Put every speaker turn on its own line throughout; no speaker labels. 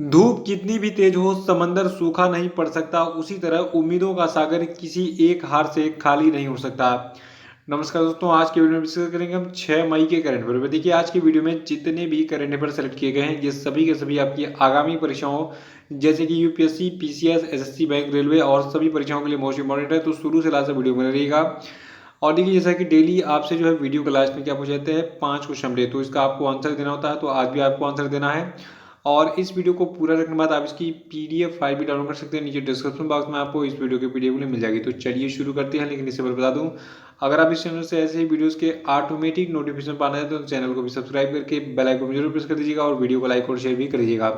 धूप कितनी भी तेज हो समंदर सूखा नहीं पड़ सकता, उसी तरह उम्मीदों का सागर किसी एक हार से खाली नहीं हो सकता। नमस्कार दोस्तों, आज की वीडियो में डिस्कस करेंगे हम 6 मई के करंट अफेयर। देखिए आज की वीडियो में जितने भी करंट अफेयर सेलेक्ट किए गए हैं ये सभी के सभी आपकी आगामी परीक्षाओं जैसे कि UPSC, PCS, SSC, bank, railway और सभी परीक्षाओं के लिए मोस्ट इंपॉर्टेंट है, तो शुरू से लास्ट तक वीडियो में रहिएगा। और देखिए जैसा कि डेली आपसे जो है वीडियो के लास्ट में क्या पूछे जाते हैं 5 क्वेश्चन डे, तो इसका आपको आंसर देना होता है, तो आज भी आपको आंसर देना है। और इस वीडियो को पूरा देखने के बाद आप इसकी पीडीएफ फाइल भी डाउनलोड कर सकते हैं, नीचे डिस्क्रिप्शन बॉक्स में आपको इस वीडियो की पीडीएफ लिंक मिल जाएगी। तो चलिए शुरू करते हैं, लेकिन इससे पहले बता दूं, अगर आप इस चैनल से ऐसे ही वीडियोस के ऑटोमेटिक नोटिफिकेशन पाना है तो चैनल को भी सब्सक्राइब करके बेल आइकन को जरूर प्रेस कर दीजिएगा और वीडियो को लाइक और शेयर भी कर दीजिएगा।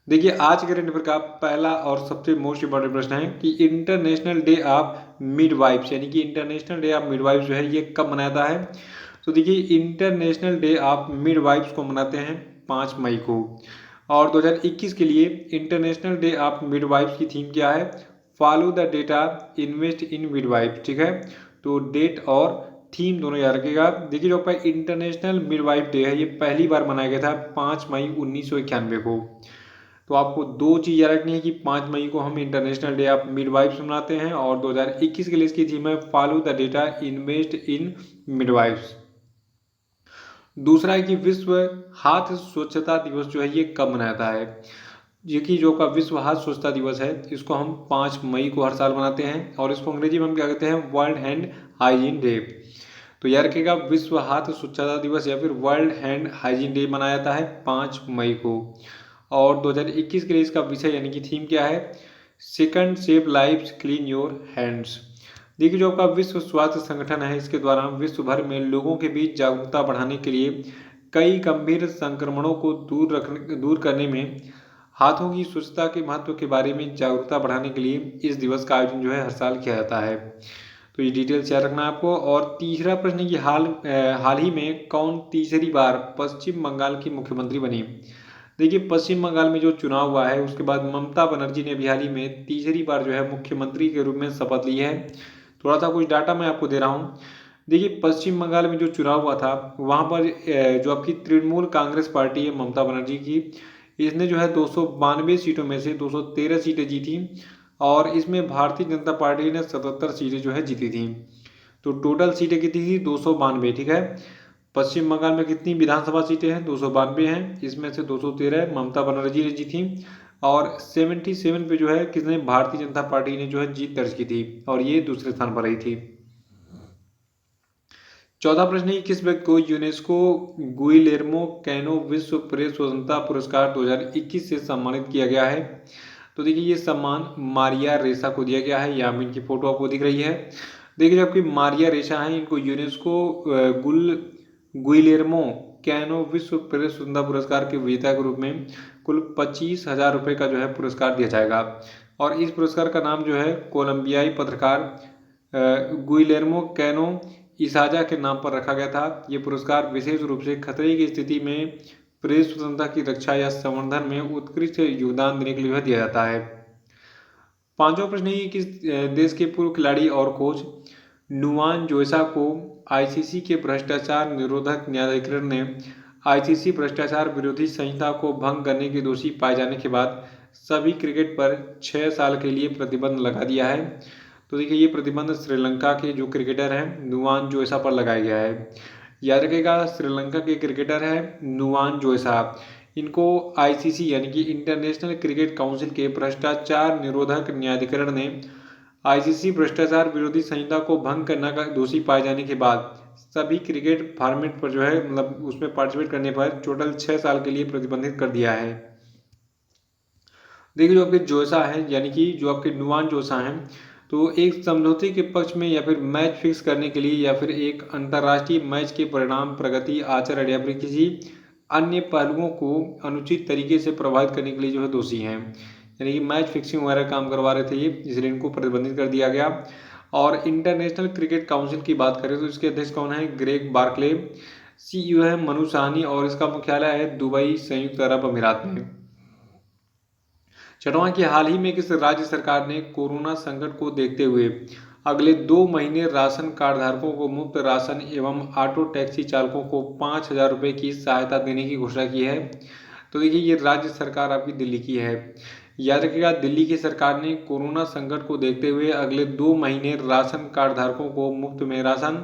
देखिए आज के करंट अफेयर का पहला और सबसे मोस्ट इंपॉर्टेंट प्रश्न है कि इंटरनेशनल डे ऑफ मिडवाइफ्स यानी कि इंटरनेशनल डे ऑफ मिडवाइफ्स जो है ये कब मनाता है। तो देखिए इंटरनेशनल डे ऑफ मिडवाइफ्स को मनाते हैं 5 मई को। और 2021 के लिए इंटरनेशनल डे ऑफ मिडवाइफ्स की थीम क्या है? Follow the data, invest in midwife. ठीक है, तो डेट और थीम दोनों याद रखिएगा। देखिए जो आपका इंटरनेशनल मिडवाइफ डे है ये पहली बार मनाया गया था 5 मई 1991 को। तो आपको दो चीज़ याद रखनी है कि 5 मई को हम इंटरनेशनल डे ऑफ मिडवाइफ्स मनाते हैं और 2021 के लिए इसकी थीम है follow the data, invest in midwives. दूसरा है कि विश्व हाथ स्वच्छता दिवस जो है ये कब मनाया जाता है। ये कि जो का विश्व हाथ स्वच्छता दिवस है इसको हम 5 मई को हर साल मनाते हैं और इसको अंग्रेजी में हम क्या कहते हैं? World hand hygiene day. तो याद रखिएगा विश्व हाथ स्वच्छता दिवस या फिर वर्ल्ड हैंड हाइजीन डे मनाया जाता है 5 मई को। और 2021 के लिए इसका विषय यानी कि थीम क्या है? Second save lives, clean your hands. देखिए जो आपका विश्व स्वास्थ्य संगठन है इसके द्वारा विश्व भर में लोगों के बीच जागरूकता बढ़ाने के लिए कई गंभीर संक्रमणों को दूर करने में हाथों की स्वच्छता के महत्व के बारे में जागरूकता बढ़ाने के लिए इस दिवस का आयोजन जो है हर साल किया जाता है। तो ये डिटेल्स याद रखना है आपको। और तीसरा प्रश्न है कि हाल ही में कौन तीसरी बार पश्चिम बंगाल की मुख्यमंत्री बनी। देखिए पश्चिम बंगाल में जो चुनाव हुआ है उसके बाद ममता बनर्जी ने अभी हाल ही में तीसरी बार जो है मुख्यमंत्री के रूप में शपथ ली है। थोड़ा सा कुछ डाटा मैं आपको दे रहा हूँ। देखिए पश्चिम बंगाल में जो चुनाव हुआ था वहाँ पर जो आपकी तृणमूल कांग्रेस पार्टी है ममता बनर्जी की, इसने जो है 292 सीटों में से 213 सीटें जीती और इसमें भारतीय जनता पार्टी ने 77 सीटें जो है जीती थी। तो टोटल सीटें कितनी थी? 292। ठीक है, पश्चिम बंगाल में कितनी विधानसभा सीटें हैं? 292 हैं, इसमें से 213 ममता बनर्जी ने जीती और 77 पे जो है किसने? भारतीय जनता पार्टी ने जो है जीत दर्ज की थी और ये दूसरे स्थान पर रही थी। चौथा प्रश्न है किस व्यक्ति को यूनेस्को गुइलेर्मो कैनो विश्व प्रेस स्वतंत्रता पुरस्कार 2021 से सम्मानित किया गया है। तो देखिए ये सम्मान मारिया रेसा को दिया गया है, यहाँ में इनकी फोटो आपको दिख रही है। देखिए जो आपकी मारिया रेसा है इनको यूनेस्को गुइलेर्मो कैनो विश्व प्रेस स्वतंत्रता पुरस्कार के विजेता के रूप में कुल 25,000 रुपये का जो है पुरस्कार दिया जाएगा। और इस पुरस्कार का नाम जो है कोलंबियाई पत्रकार गुइलेर्मो कैनो इसाजा के नाम पर रखा गया था। ये पुरस्कार विशेष रूप से खतरे की स्थिति में प्रेस स्वतंत्रता की रक्षा या संवर्धन में उत्कृष्ट योगदान देने के लिए दिया जाता है। पांचवा प्रश्न है किस देश के पूर्व खिलाड़ी और कोच नुआन जोसा को आईसीसी के भ्रष्टाचार निरोधक न्यायाधिकरण ने आईसीसी भ्रष्टाचार विरोधी संहिता को भंग करने के दोषी पाए जाने के बाद सभी क्रिकेट पर 6 साल के लिए प्रतिबंध लगा दिया है। तो देखिए ये प्रतिबंध श्रीलंका के जो क्रिकेटर हैं नुआन जोसा पर लगाया गया है। याद रखिएगा श्रीलंका के क्रिकेटर हैं नुआन जोसा, इनको आईसीसी यानी कि इंटरनेशनल क्रिकेट काउंसिल के भ्रष्टाचार निरोधक न्यायाधिकरण ने आईसीसी भ्रष्टाचार विरोधी संहिता को भंग करने का दोषी पाए जाने के बाद सभी क्रिकेट फॉर्मेट पर जो है मतलब उसमें पार्टिसिपेट करने पर टोटल 6 साल के लिए प्रतिबंधित कर दिया है। देखिए जो आपके जोसा है यानी कि जो आपके नुआन जोसा हैं, तो एक समझौते के पक्ष में या फिर मैच फिक्स करने के लिए या फिर एक अंतर्राष्ट्रीय मैच के परिणाम, प्रगति, आचरण या फिर किसी अन्य पहलुओं को अनुचित तरीके से प्रभावित करने के लिए जो है दोषी हैं, यानी कि मैच फिक्सिंग वगैरह काम करवा रहे थे ये, इसलिए इनको प्रतिबंधित कर दिया गया। और इंटरनेशनल क्रिकेट काउंसिल की बात करें तो इसके अध्यक्ष कौन है? Greg Barclay. सीईओ है मनु साहनी और इसका मुख्यालय है दुबई, संयुक्त अरब अमीरात में। छठवां कि हाल ही में किस राज्य सरकार ने कोरोना संकट को देखते हुए अगले 2 महीने राशन कार्ड धारकों को मुफ्त राशन एवं ऑटो टैक्सी चालकों को 5,000 रुपये की सहायता देने की घोषणा की है। तो देखिए ये राज्य सरकार आपकी दिल्ली की है। याद रखिएगा, दिल्ली की सरकार ने कोरोना संकट को देखते हुए अगले 2 महीने राशन कार्ड धारकों को मुफ्त में राशन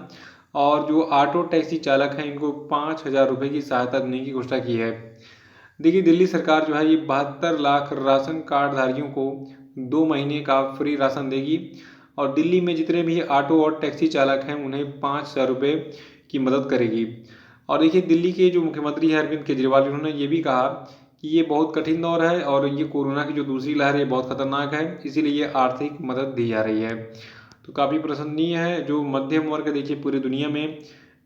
और जो ऑटो टैक्सी चालक हैं इनको 5,000 रुपये की सहायता देने की घोषणा की है। देखिए दिल्ली सरकार जो है ये 72 लाख राशन कार्ड धारियों को 2 महीने का फ्री राशन देगी और दिल्ली में जितने भी ऑटो और टैक्सी चालक हैं उन्हें 5,000 रुपये की मदद करेगी। और देखिए दिल्ली के जो मुख्यमंत्री हैं अरविंद केजरीवाल, उन्होंने ये भी कहा कि ये बहुत कठिन दौर है और ये कोरोना की जो दूसरी लहर है बहुत खतरनाक है, इसीलिए ये आर्थिक मदद दी जा रही है। तो काफ़ी प्रशंसनीय है। जो मध्यम वर्ग देखिए पूरी दुनिया में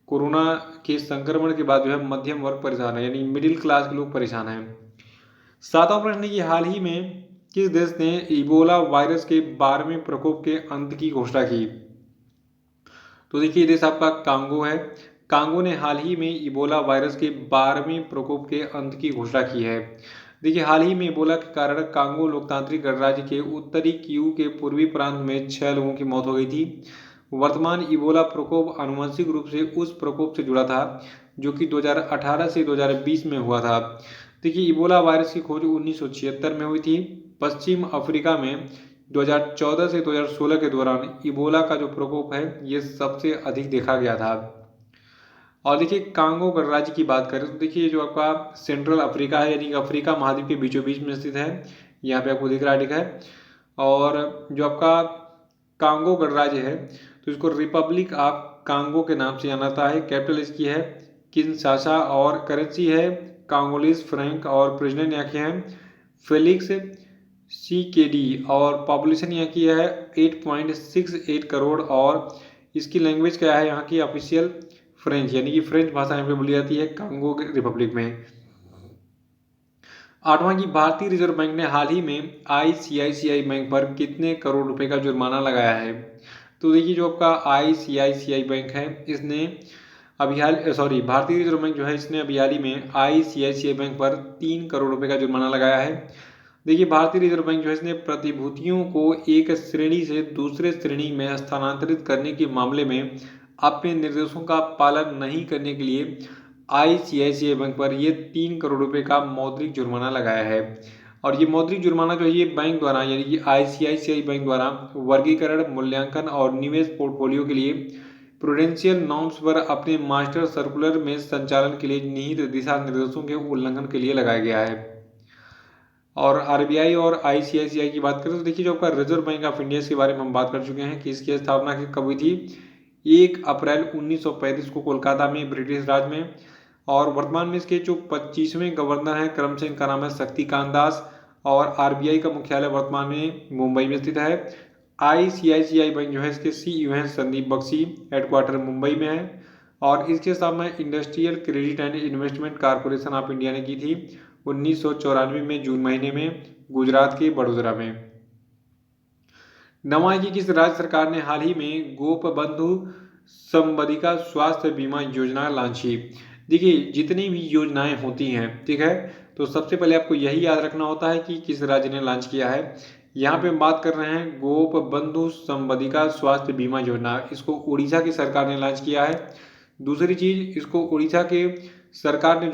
कोरोना के संक्रमण के बाद जो है मध्यम वर्ग परेशान है, यानी मिडिल क्लास के लोग परेशान हैं। सातवां प्रश्न है कि हाल ही में किस देश ने इबोला वायरस के 12वें प्रकोप के अंत की घोषणा की? तो देखिए ये देश आपका कांगो है। कांगो ने हाल ही में इबोला वायरस के 12वें प्रकोप के अंत की घोषणा की है। देखिए हाल ही में इबोला के कारण कांगो लोकतांत्रिक गणराज्य के उत्तरी किवू के पूर्वी प्रांत में 6 लोगों की मौत हो गई थी। वर्तमान इबोला प्रकोप आनुवंशिक रूप से उस प्रकोप से जुड़ा था जो कि 2018 से 2020 में हुआ था। देखिए इबोला वायरस की खोज 1976 में हुई थी। पश्चिम अफ्रीका में 2014 से 2016 के दौरान इबोला का जो प्रकोप है ये सबसे अधिक देखा गया था। और देखिए कांगो गणराज्य की बात करें तो देखिए जो आपका सेंट्रल अफ्रीका है, यानी कि अफ्रीका महाद्वीप के बीचों बीच में स्थित है। यहाँ पे आपको दिख रहा है। और जो आपका कांगो गणराज्य है तो इसको रिपब्लिक ऑफ कांगो के नाम से जाना जाता है। कैपिटल इसकी है किनशासा और करेंसी है कांगोलीज फ्रैंक और प्रेसिडेंट यहाँ के हैं फेलिक्स CKD और पॉपुलेशन यहाँ की है 8.68 करोड़ और इसकी लैंग्वेज क्या है यहाँ की ऑफिशियल फ्रेंच, यानी कि फ्रेंच भाषा यहाँ पे बोली जाती है कांगो रिपब्लिक में। आठवां की भारतीय रिजर्व बैंक ने हाल ही में ICICI बैंक पर कितने करोड़ रुपए का जुर्माना लगाया है? तो देखिए जो आपका ICICI बैंक है इसने भारतीय रिजर्व बैंक जो है इसने अभी हाल ही में ICICI बैंक पर 3 करोड़ रुपए का जुर्माना लगाया है। देखिए भारतीय रिजर्व बैंक जो है इसने प्रतिभूतियों को एक श्रेणी से दूसरे श्रेणी में स्थानांतरित करने के मामले में अपने निर्देशों का पालन नहीं करने के लिए ICICI बैंक पर ये 3 करोड़ रुपए का मौद्रिक जुर्माना लगाया है। और ये मौद्रिक जुर्माना जो है ये बैंक द्वारा, यानी कि ICICI बैंक द्वारा वर्गीकरण, मूल्यांकन और निवेश पोर्टफोलियो के लिए प्रूडेंशियल नॉर्म्स पर अपने मास्टर सर्कुलर में संचालन के लिए निहित दिशा निर्देशों के उल्लंघन के लिए लगाया गया है। और RBI और ICICI की बात करें तो देखिए जो आपका रिजर्व बैंक ऑफ इंडिया के बारे में हम बात कर चुके हैं कि इसकी स्थापना कब हुई थी। 1 अप्रैल 1935 को कोलकाता में ब्रिटिश राज में। और वर्तमान में इसके जो 25वें गवर्नर हैं क्रमशः इनका नाम है शक्तिकांत दास और RBI का मुख्यालय वर्तमान में मुंबई में स्थित है। ICICI बैंक जो है इसके CEO हैं संदीप बख्शी, हेडक्वार्टर मुंबई में है। और इसकी स्थापना industrial credit and investment corporation of India ने की थी 1994 में जून महीने में गुजरात के बड़ोदरा में। नवा की किस राज्य सरकार ने हाल ही में गोपबंधु संबंधिका स्वास्थ्य बीमा योजना लॉन्च की? देखिए जितनी भी योजनाएं होती हैं, ठीक है, तो सबसे पहले आपको यही याद रखना होता है कि किस राज्य ने लॉन्च किया है। यहाँ पे हम बात कर रहे हैं गोपबंधु संबंधिका स्वास्थ्य बीमा योजना, इसको उड़ीसा की सरकार ने लॉन्च किया है। दूसरी चीज, इसको उड़ीसा के सरकार ने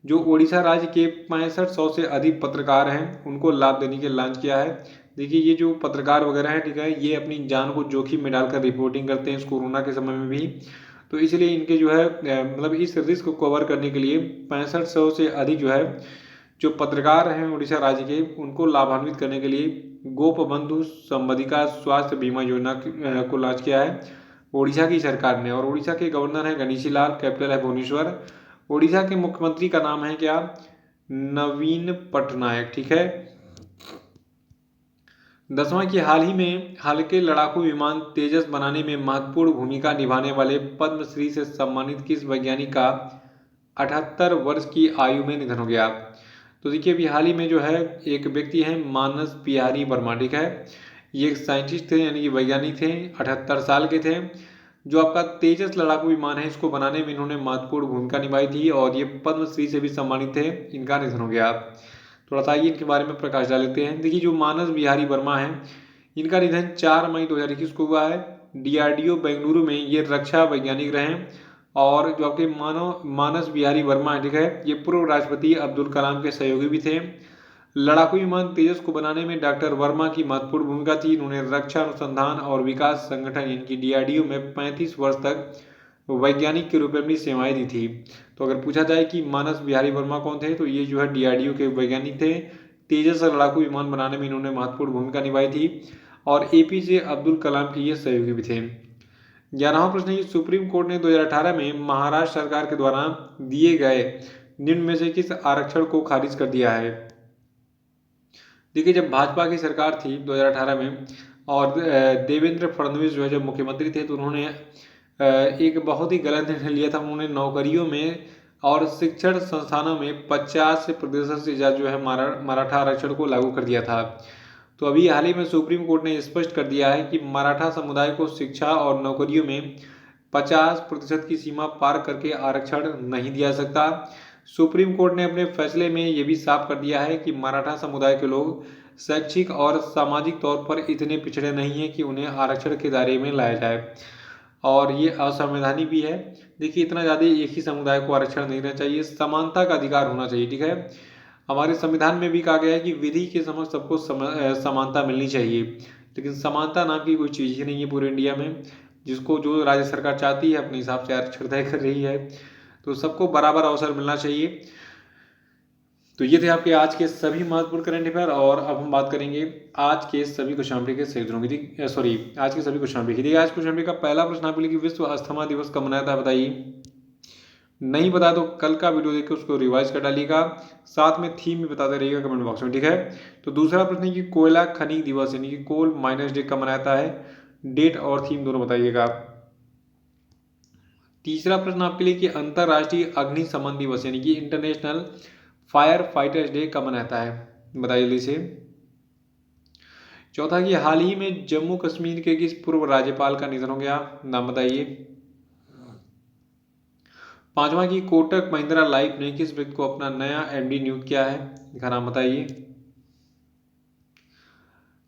जो उड़ीसा राज्य के 6500 से अधिक पत्रकार हैं उनको लाभ देने के लॉन्च किया है। देखिए ये जो पत्रकार वगैरह हैं, ठीक है, ये अपनी जान को जोखिम में डालकर रिपोर्टिंग करते हैं इस कोरोना के समय में भी, तो इसलिए इनके जो है मतलब इस रिस्क को कवर करने के लिए 6500 से अधिक जो पत्रकार हैं उड़ीसा राज्य के उनको लाभान्वित करने के लिए गोपबंधु संबंधिका स्वास्थ्य बीमा योजना को लॉन्च किया है उड़ीसा की सरकार ने। और उड़ीसा के गवर्नर हैं गणेशी लाल, कैपिटल है भुवनेश्वर। उड़ीसा के मुख्यमंत्री का नाम है क्या? नवीन पटनायक, ठीक है। 10वां की हाल ही में हल्के लड़ाकू विमान तेजस बनाने में महत्वपूर्ण भूमिका निभाने वाले पद्मश्री से सम्मानित किस वैज्ञानिक का 78 वर्ष की आयु में निधन हो गया? तो देखिए अभी हाल ही में जो है एक व्यक्ति है मानस बिहारी वर्मा, ठीक है, ये एक साइंटिस्ट थे यानी कि वैज्ञानिक थे, 78 साल के थे। जो आपका तेजस लड़ाकू विमान है इसको बनाने में इन्होंने महत्वपूर्ण भूमिका निभाई थी और ये पद्मश्री से भी सम्मानित थे, इनका निधन हो गया। थोड़ा सा इनके बारे में प्रकाश डाल लेते हैं। देखिए जो मानस बिहारी वर्मा है इनका निधन 4 मई 2021 को हुआ है। DRDO बेंगलुरु में ये रक्षा वैज्ञानिक रहे और जो आपके मानस बिहारी वर्मा है, ठीक है, ये पूर्व राष्ट्रपति अब्दुल कलाम के सहयोगी भी थे। लड़ाकू विमान तेजस को बनाने में डॉक्टर वर्मा की महत्वपूर्ण भूमिका थी। इन्होंने रक्षा अनुसंधान और विकास संगठन यानी कि DRDO में 35 वर्ष तक वैज्ञानिक के रूप में अपनी सेवाएं दी थी। तो अगर पूछा जाए कि मानस बिहारी वर्मा कौन थे, तो ये जो है DRDO के वैज्ञानिक थे। तेजस लड़ाकू विमान बनाने में इन्होंने महत्वपूर्ण भूमिका निभाई थी और APJ अब्दुल कलाम के ये सहयोगी भी थे। 11वां प्रश्न है, सुप्रीम कोर्ट ने 2018 में महाराष्ट्र सरकार के द्वारा दिए गए निम्न में से किस आरक्षण को खारिज कर दिया है? देखिए, जब भाजपा की सरकार थी 2018 में और देवेंद्र फडणवीस जो है जब मुख्यमंत्री थे, तो उन्होंने एक बहुत ही गलत निर्णय लिया था। उन्होंने नौकरियों में और शिक्षण संस्थानों में 50% से ज़्यादा जो है मराठा आरक्षण को लागू कर दिया था। तो अभी हाल ही में सुप्रीम कोर्ट ने स्पष्ट कर दिया है कि मराठा समुदाय को शिक्षा और नौकरियों में 50% की सीमा पार करके आरक्षण नहीं दिया सकता। सुप्रीम कोर्ट ने अपने फैसले में यह भी साफ कर दिया है कि मराठा समुदाय के लोग शैक्षिक और सामाजिक तौर पर इतने पिछड़े नहीं हैं कि उन्हें आरक्षण के दायरे में लाया जाए, और ये असंवैधानिक भी है। देखिए, इतना ज़्यादा एक ही समुदाय को आरक्षण नहीं देना चाहिए, समानता का अधिकार होना चाहिए, ठीक है। हमारे संविधान में भी कहा गया है कि विधि के समक्ष सबको समानता मिलनी चाहिए, लेकिन समानता नाम की कोई चीज़ ही नहीं है पूरे इंडिया में। जिसको जो राज्य सरकार चाहती है अपने हिसाब से आरक्षण तय कर रही है, तो सबको बराबर अवसर मिलना चाहिए। तो ये थे आपके आज के सभी महत्वपूर्ण करंट अफेयर, और अब हम बात करेंगे आज के सभी क्वेश्चन के सही उत्तरों की। आज के सभी क्वेश्चन की। आज क्वेश्चन का पहला प्रश्न आपके लिए कि विश्व अस्थमा दिवस कब मनाया था, बताइए। नहीं पता तो कल का वीडियो देख के उसको रिवाइज कर डालिएगा, साथ में थीम भी बताते रहिएगा कमेंट बॉक्स में, ठीक है। तो दूसरा प्रश्न है कि कोयला खनिज दिवस यानी कि कोल माइनर्स डे कब मनाया जाता है, डेट और थीम दोनों बताइएगा। तीसरा प्रश्न आपके लिए कि अंतर्राष्ट्रीय अग्निशमन दिवस यानी कि इंटरनेशनल फायर फाइटर्स डे कब मनाता है, बताइए जल्दी से। चौथा कि हाल ही में जम्मू कश्मीर के किस पूर्व राज्यपाल का निधन हो गया, नाम बताइए। पांचवा की कोटक महिंद्रा लाइफ ने किस व्यक्ति को अपना नया MD नियुक्त किया है, इसका नाम बताइए।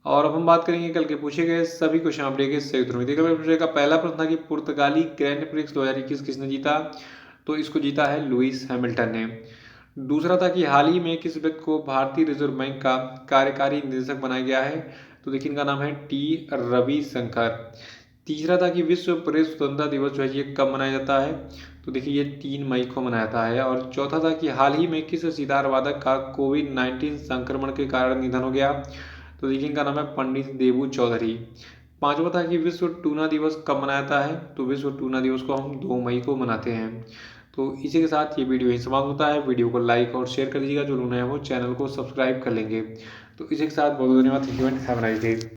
और अब हम बात करेंगे कल के पूछे गए सभी क्वेश्चन अपडेट के सही उत्तर में। देखिए, का पहला प्रश्न था कि पुर्तगाली ग्रैंड प्रिक्स 2021 किसने जीता, तो इसको जीता है लुइस हैमिल्टन ने। दूसरा था कि हाल ही में किस व्यक्ति को भारतीय रिजर्व बैंक का कार्यकारी निदेशक बनाया गया है, तो देखिए इनका नाम है T रविशंकर। तीसरा था कि विश्व प्रेस स्वतंत्रता दिवस जो है ये कब मनाया जाता है, तो देखिए ये 3 मई को मनाया जाता है। और चौथा था कि हाल ही में किस सितार वादक का कोविड-19 संक्रमण के कारण निधन हो गया, तो देखिए इनका नाम है पंडित देबू चौधरी। पांचवा था कि विश्व टूना दिवस कब मनाया जाता है, तो विश्व टूना दिवस को हम 2 मई को मनाते हैं। तो इसी के साथ ये वीडियो यहीं समाप्त होता है। वीडियो को लाइक और शेयर कर दीजिएगा, जो लोग नए हैं वो चैनल को सब्सक्राइब कर लेंगे। तो इसी के साथ बहुत धन्यवाद। Thank you and have a nice day.